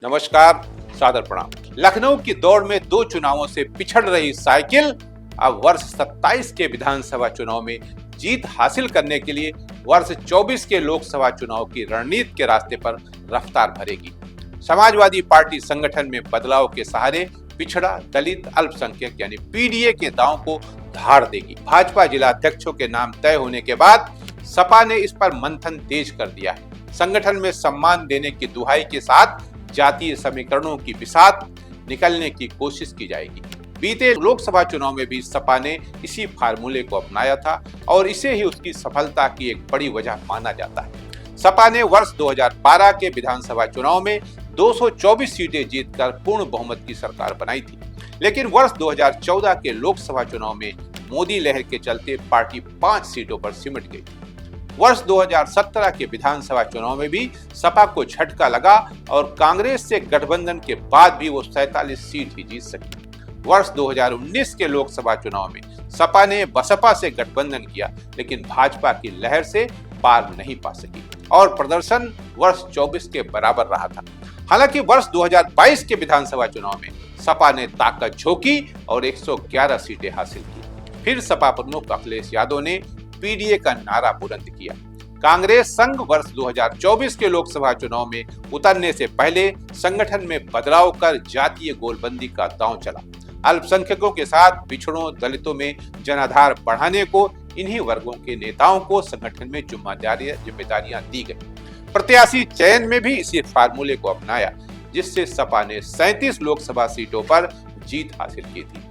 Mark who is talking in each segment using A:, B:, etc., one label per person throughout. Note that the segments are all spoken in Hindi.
A: नमस्कार, सादर प्रणाम। लखनऊ की दौड़ में 2 चुनावों से पिछड़ रही साइकिल अब वर्ष 27 के विधानसभा चुनाव में जीत हासिल करने के लिए वर्ष 24 के लोकसभा चुनाव की रणनीति के रास्ते पर रफ्तार भरेगी। समाजवादी पार्टी संगठन में बदलाव के सहारे पिछड़ा दलित अल्पसंख्यक यानी पीडीए के दांव को धार देगी। भाजपा जिला अध्यक्षों के नाम तय होने के बाद सपा ने इस पर मंथन तेज कर दिया है। संगठन में सम्मान देने की दुहाई के साथ जातीय समीकरणों की बिसात निकलने की कोशिश की जाएगी। बीते लोकसभा चुनाव में भी सपा ने इसी फार्मूले को अपनाया था और इसे ही उसकी सफलता की एक बड़ी वजह माना जाता है। सपा ने वर्ष 2012 के विधानसभा चुनाव में 224 सीटें जीतकर पूर्ण बहुमत की सरकार बनाई थी, लेकिन वर्ष 2014 के लोकसभा चुनाव में मोदी लहर के चलते पार्टी 5 सीटों पर सिमट गई। वर्ष 2017 के विधानसभा चुनाव में भी सपा को झटका लगा और कांग्रेस से गठबंधन के बाद भी वो 47 सीट ही जीत सकी। वर्ष 2019 के लोकसभा चुनाव में सपा ने बसपा से गठबंधन किया, लेकिन भाजपा की लहर से पार नहीं पा सकी और प्रदर्शन वर्ष 24 के बराबर रहा था। हालांकि वर्ष 2022 के विधानसभा चुनाव में सपा ने ताकत झोंकी और 111 सीटें हासिल की। फिर सपा प्रमुख अखिलेश यादव ने पीडीए का नारा बुलंद किया। कांग्रेस संघ वर्ष 2024 के लोकसभा चुनाव में उतरने से पहले संगठन में बदलाव कर जातीय गोलबंदी का दांव चला। अल्पसंख्यकों के साथ पिछड़ों दलितों में जनाधार बढ़ाने को इन्हीं वर्गों के नेताओं को संगठन में जिम्मेदारियां दी गई। प्रत्याशी चयन में भी इसी फार्मूले को अपनाया, जिससे सपा ने 37 लोकसभा सीटों पर जीत हासिल की थी।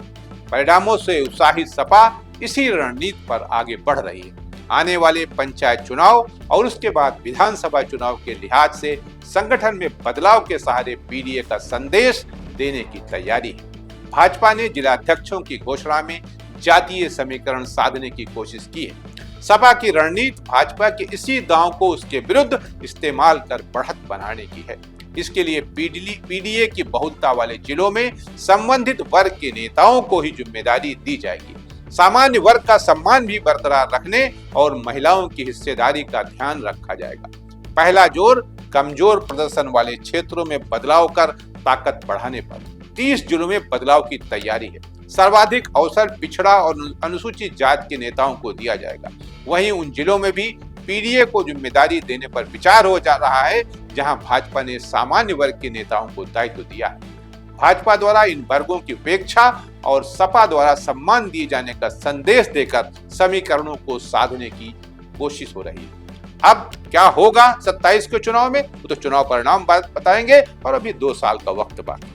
A: परिणामों से उत्साहित सपा इसी रणनीति पर आगे बढ़ रही है। आने वाले पंचायत चुनाव और उसके बाद विधानसभा चुनाव के लिहाज से संगठन में बदलाव के सहारे पीडीए का संदेश देने की तैयारी है। भाजपा ने जिला अध्यक्षों की घोषणा में जातीय समीकरण साधने की कोशिश की है। सपा की रणनीति भाजपा के इसी दांव को उसके विरुद्ध इस्तेमाल कर बढ़त बनाने की है। इसके लिए पीडीए की बहुलता वाले जिलों में संबंधित वर्ग के नेताओं को ही जिम्मेदारी दी जाएगी। सामान्य वर्ग का सम्मान भी बरकरार रखने और महिलाओं की हिस्सेदारी का ध्यान रखा जाएगा। पहला जोर कमजोर प्रदर्शन वाले क्षेत्रों में बदलाव कर ताकत बढ़ाने पर 30 जिलों में बदलाव की तैयारी है। सर्वाधिक अवसर पिछड़ा और अनुसूचित जाति के नेताओं को दिया जाएगा। वहीं उन जिलों में भी पीडीए को जिम्मेदारी देने पर विचार हो जा रहा है जहां भाजपा ने सामान्य वर्ग के नेताओं को दायित्व दिया है। भाजपा द्वारा इन वर्गों की उपेक्षा और सपा द्वारा सम्मान दिए जाने का संदेश देकर समीकरणों को साधने की कोशिश हो रही है। अब क्या होगा 27 के चुनाव में, वो तो चुनाव परिणाम बताएंगे और अभी 2 साल का वक्त बाकी।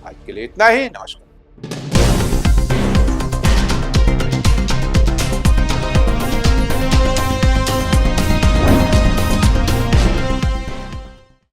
A: आज के लिए इतना ही। नमस्कार।